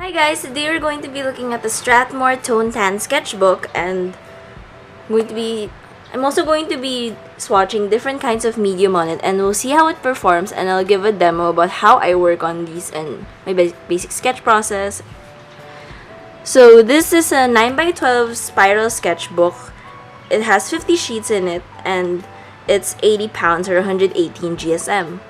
Hi guys, today we're going to be looking at the Strathmore Toned Tan Sketchbook, and I'm also going to be swatching different kinds of medium on it, and we'll see how it performs, and I'll give a demo about how I work on these and my basic sketch process. So this is a 9x12 spiral sketchbook. It has 50 sheets in it, and it's 80 pounds or 118 GSM.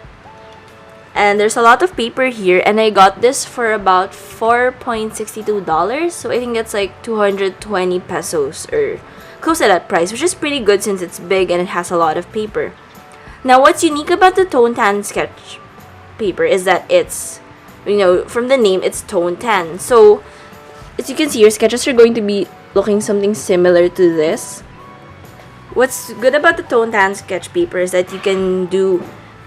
And there's a lot of paper here, and I got this for about $4.62, so I think that's like 220 pesos or close to that price, which is pretty good since it's big and it has a lot of paper. Now, what's unique about the Toned Tan sketch paper is that it's, from the name, it's toned tan. So, as you can see, your sketches are going to be looking something similar to this. What's good about the Toned Tan sketch paper is that you can do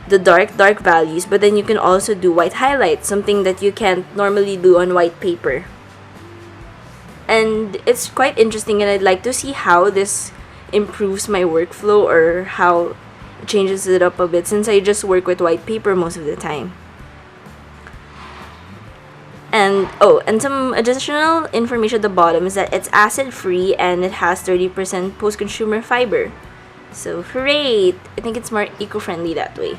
the dark values, but then you can also do white highlights, something that you can't normally do on white paper. And it's quite interesting, and I'd like to see how this improves my workflow or how it changes it up a bit, since I just work with white paper most of the time. And some additional information at the bottom is that it's acid free and it has 30% post-consumer fiber. So hooray! I think it's more eco-friendly that way.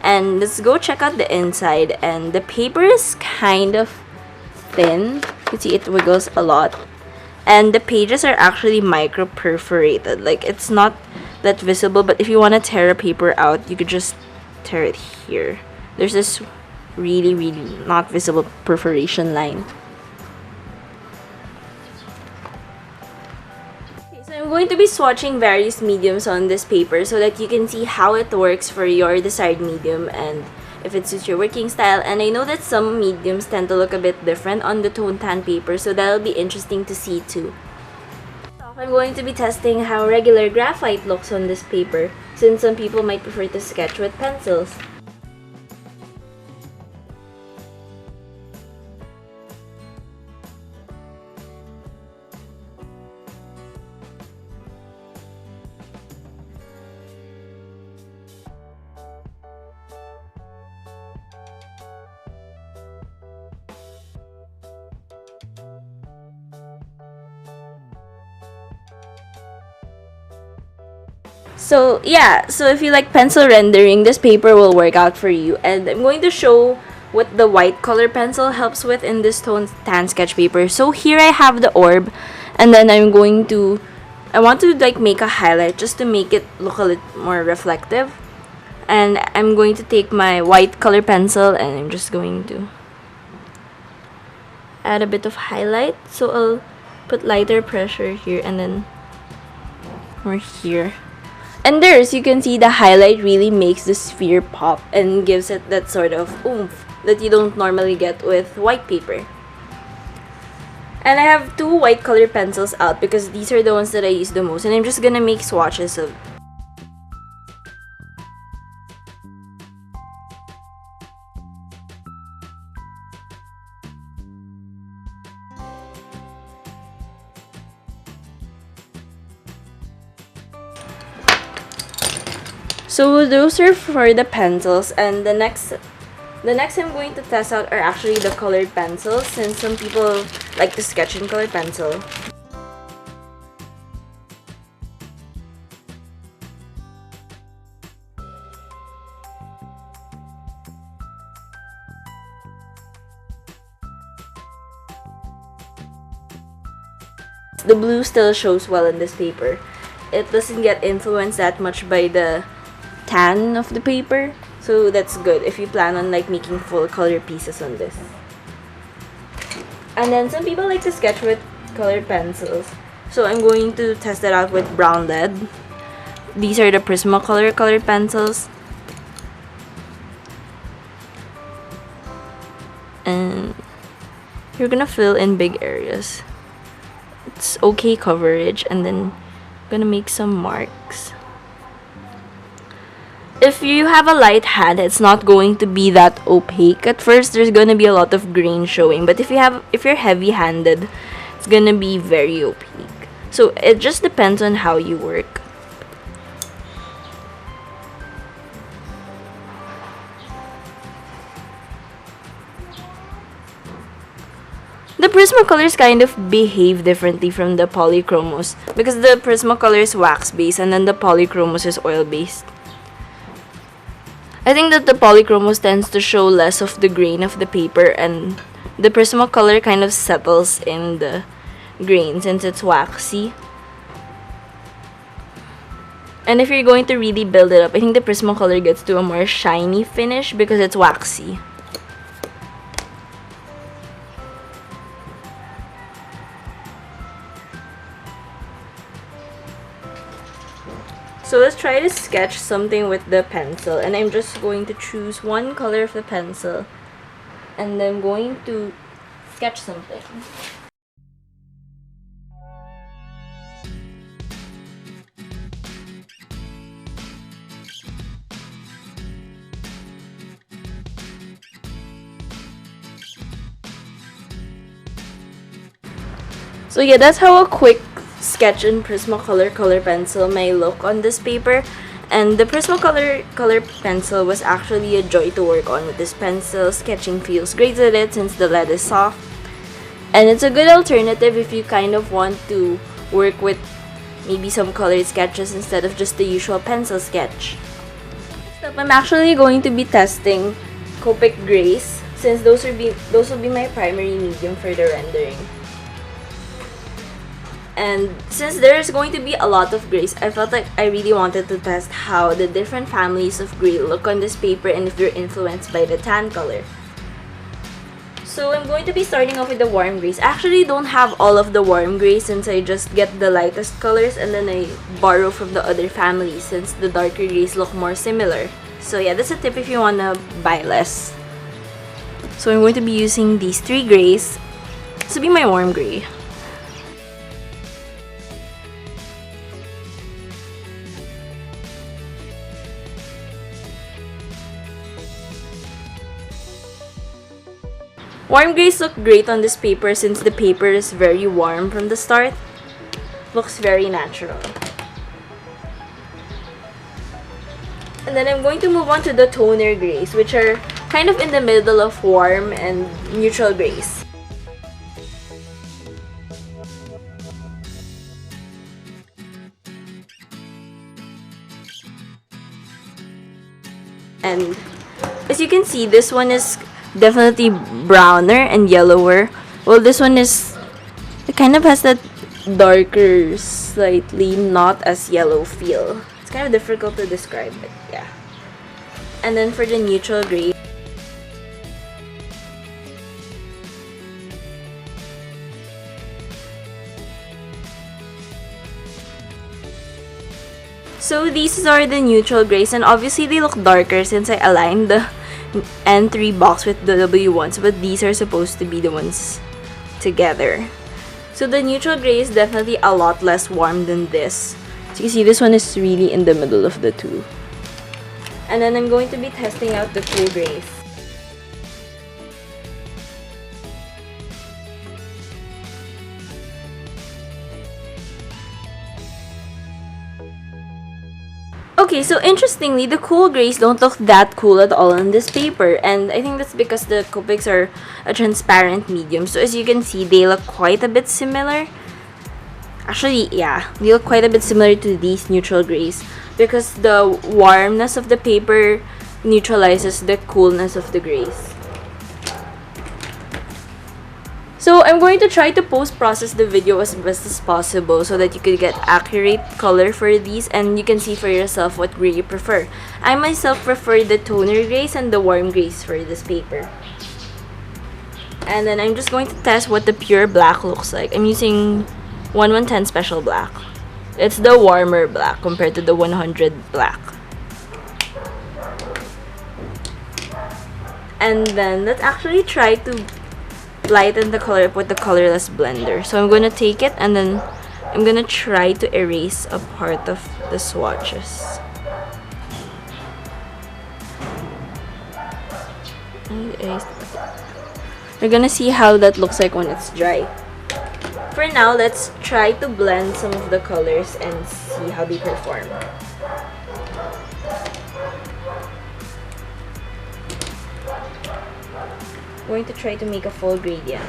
And let's go check out the inside, and the paper is kind of thin. You can see it wiggles a lot, and the pages are actually micro perforated. Like, it's not that visible, but if you want to tear a paper out, you could just tear it here. There's this really not visible perforation line. I'm going to be swatching various mediums on this paper so that you can see how it works for your desired medium and if it suits your working style. And I know that some mediums tend to look a bit different on the toned tan paper, so that'll be interesting to see too. I'm going to be testing how regular graphite looks on this paper, since some people might prefer to sketch with pencils. So yeah, so if you like pencil rendering, this paper will work out for you. And I'm going to show what the white color pencil helps with in this toned tan sketch paper. So here I have the orb, and then I want to like make a highlight just to make it look a little more reflective. And I'm going to take my white color pencil and I'm just going to add a bit of highlight. So I'll put lighter pressure here and then more here. And there, as you can see, the highlight really makes the sphere pop and gives it that sort of oomph that you don't normally get with white paper. And I have two white color pencils out because these are the ones that I use the most, and I'm just gonna make swatches of. So those are for the pencils, and the next I'm going to test out are actually the colored pencils, since some people like to sketch in colored pencil. The blue still shows well in this paper. It doesn't get influenced that much by the tan of the paper, so that's good if you plan on like making full color pieces on this. And then some people like to sketch with colored pencils, so I'm going to test it out with brown lead. These are the Prismacolor colored pencils, and you're gonna fill in big areas. It's okay coverage, and then I'm gonna make some marks. If you have a light hand, it's not going to be that opaque. At first, there's gonna be a lot of grain showing, but if you're heavy-handed, it's gonna be very opaque. So it just depends on how you work. The Prismacolors kind of behave differently from the Polychromos because the Prismacolor is wax-based and then the Polychromos is oil-based. I think that the Polychromos tends to show less of the grain of the paper, and the Prismacolor kind of settles in the grain since it's waxy. And if you're going to really build it up, I think the Prismacolor gets to a more shiny finish because it's waxy. So let's try to sketch something with the pencil, and I'm just going to choose one color of the pencil and then I'm going to sketch something. So yeah, that's how a quick sketch in Prismacolor color pencil may look on this paper. And the Prismacolor color pencil was actually a joy to work on with this pencil. Sketching feels great with it since the lead is soft. And it's a good alternative if you kind of want to work with maybe some colored sketches instead of just the usual pencil sketch. Next up, I'm actually going to be testing Copic grays since those will be my primary medium for the rendering. And since there's going to be a lot of grays, I felt like I really wanted to test how the different families of gray look on this paper and if they're influenced by the tan color. So I'm going to be starting off with the warm grays. I actually don't have all of the warm grays since I just get the lightest colors and then I borrow from the other families since the darker grays look more similar. So yeah, that's a tip if you wanna buy less. So I'm going to be using these 3 grays. This will be my warm gray. Warm grays look great on this paper since the paper is very warm from the start. Looks very natural. And then I'm going to move on to the toner grays, which are kind of in the middle of warm and neutral grays. And as you can see, this one is definitely browner and yellower. Well, this one is, it kind of has that darker, slightly not as yellow feel. It's kind of difficult to describe, but yeah. And then for the neutral gray, so these are the neutral grays, and obviously they look darker since I aligned the N3 box with the W1s, but these are supposed to be the ones together. So the neutral gray is definitely a lot less warm than this. So you see, this one is really in the middle of the two. And then I'm going to be testing out the cool grays. Okay, so interestingly, the cool grays don't look that cool at all on this paper, and I think that's because the Copics are a transparent medium. So as you can see, they look quite a bit similar. Actually, yeah, they look quite a bit similar to these neutral grays because the warmness of the paper neutralizes the coolness of the grays. So I'm going to try to post-process the video as best as possible so that you could get accurate color for these and you can see for yourself what gray you prefer. I myself prefer the toner grays and the warm grays for this paper. And then I'm just going to test what the pure black looks like. I'm using 1110 Special Black. It's the warmer black compared to the 100 black. And then let's actually try to lighten the color up with the colorless blender. So I'm gonna take it and then I'm gonna try to erase a part of the swatches. We're gonna see how that looks like when it's dry. For now, let's try to blend some of the colors and see how they perform. Going to try to make a full gradient.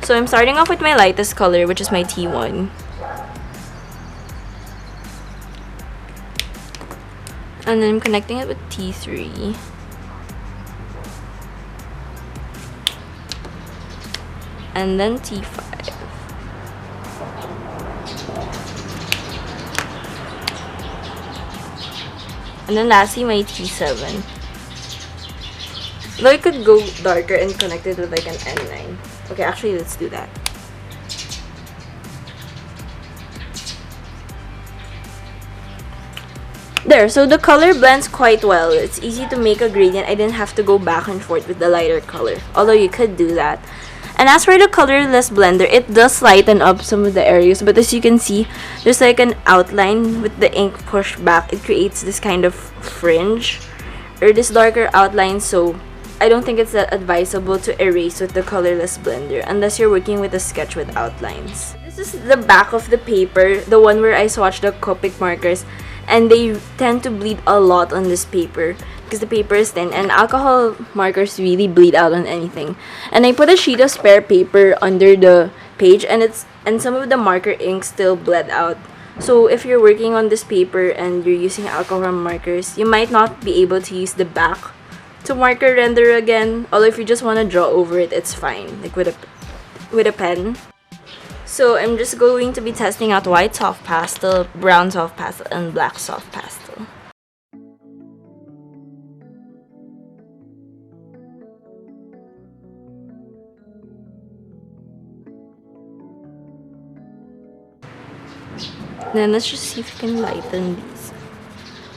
So I'm starting off with my lightest color, which is my T1. And then I'm connecting it with T3. And then T5. And then lastly, my T7. Though I could go darker and connect it with like an N9. Okay, actually, let's do that. There, so the color blends quite well. It's easy to make a gradient. I didn't have to go back and forth with the lighter color. Although you could do that. And as for the colorless blender, it does lighten up some of the areas. But as you can see, there's like an outline with the ink pushed back. It creates this kind of fringe or this darker outline. So I don't think it's that advisable to erase with the colorless blender unless you're working with a sketch with outlines. This is the back of the paper, the one where I swatched the Copic markers. And they tend to bleed a lot on this paper because the paper is thin and alcohol markers really bleed out on anything. And I put a sheet of spare paper under the page and some of the marker ink still bled out. So if you're working on this paper and you're using alcohol markers, you might not be able to use the back to marker render again. Although if you just want to draw over it, it's fine, like with a pen. So I'm just going to be testing out white soft pastel, brown soft pastel, and black soft pastel. Then let's just see if we can lighten these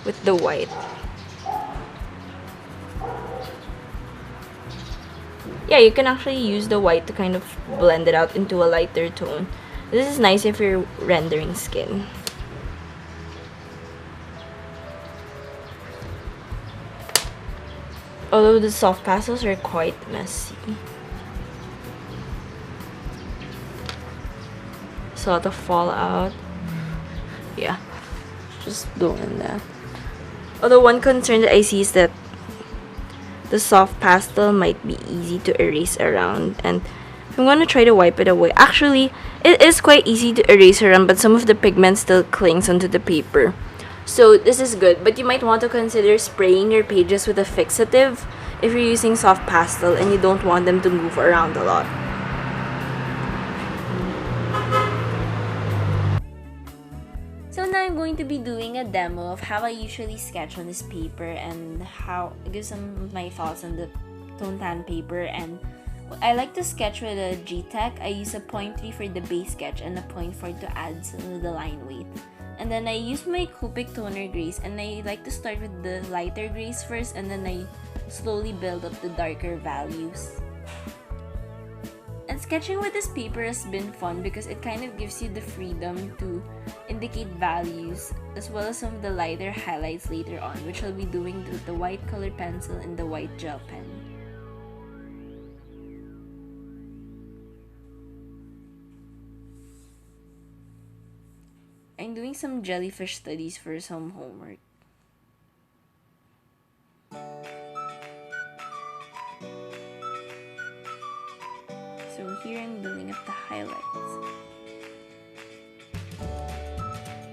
with the white. Yeah, you can actually use the white to kind of blend it out into a lighter tone. This is nice if you're rendering skin. Although the soft pastels are quite messy. There's a lot of fallout. Yeah, just doing that. Although one concern that I see is that the soft pastel might be easy to erase around, and I'm gonna try to wipe it away. Actually, it is quite easy to erase around, but some of the pigment still clings onto the paper. So this is good, but you might want to consider spraying your pages with a fixative if you're using soft pastel and you don't want them to move around a lot. So now I'm going to be doing a demo of how I usually sketch on this paper and how I give some of my thoughts on the Toned Tan paper. And I like to sketch with a G-Tech. I use a 0.3 for the base sketch and a 0.4 to add some of the line weight. And then I use my Copic toner grays, and I like to start with the lighter grays first and then I slowly build up the darker values. And sketching with this paper has been fun because it kind of gives you the freedom to indicate values as well as some of the lighter highlights later on, which I'll be doing with the white colored pencil and the white gel pen. I'm doing some jellyfish studies for some homework. So here I'm building up the highlights.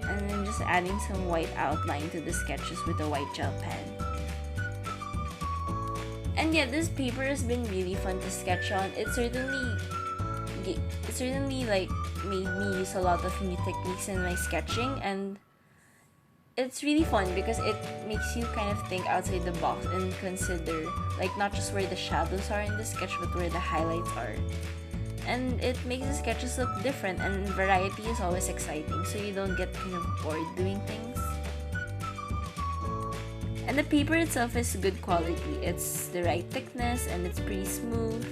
And I'm just adding some white outline to the sketches with a white gel pen. And yeah, this paper has been really fun to sketch on. It certainly like made me use a lot of new techniques in my sketching, and it's really fun because it makes you kind of think outside the box and consider like not just where the shadows are in the sketch but where the highlights are. And it makes the sketches look different, and variety is always exciting so you don't get kind of bored doing things. And the paper itself is good quality. It's the right thickness and it's pretty smooth.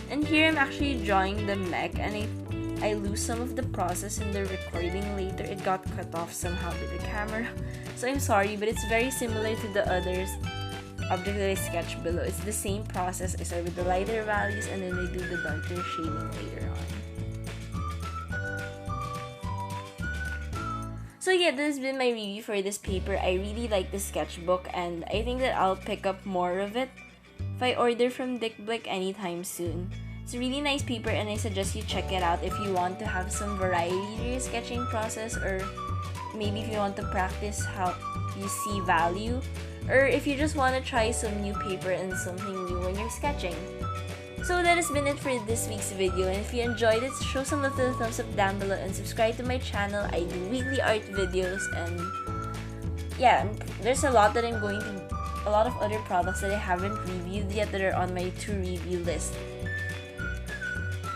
And here I'm actually drawing the mech, and I lose some of the process in the recording later. It got cut off somehow with the camera. So I'm sorry, but it's very similar to the others object that I sketched below. It's the same process. I start with the lighter values and then I do the darker shading later on. So yeah, this has been my review for this paper. I really like the sketchbook, and I think that I'll pick up more of it if I order from Dick Blick anytime soon. It's a really nice paper and I suggest you check it out if you want to have some variety to your sketching process, or maybe if you want to practice how you see value, or if you just want to try some new paper and something new when you're sketching. So that has been it for this week's video, and if you enjoyed it, show some love to the thumbs up down below and subscribe to my channel. I do weekly art videos, and yeah, there's a lot that I'm going to, a lot of other products that I haven't reviewed yet that are on my to review list.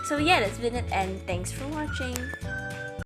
So yeah, that's been it, and thanks for watching.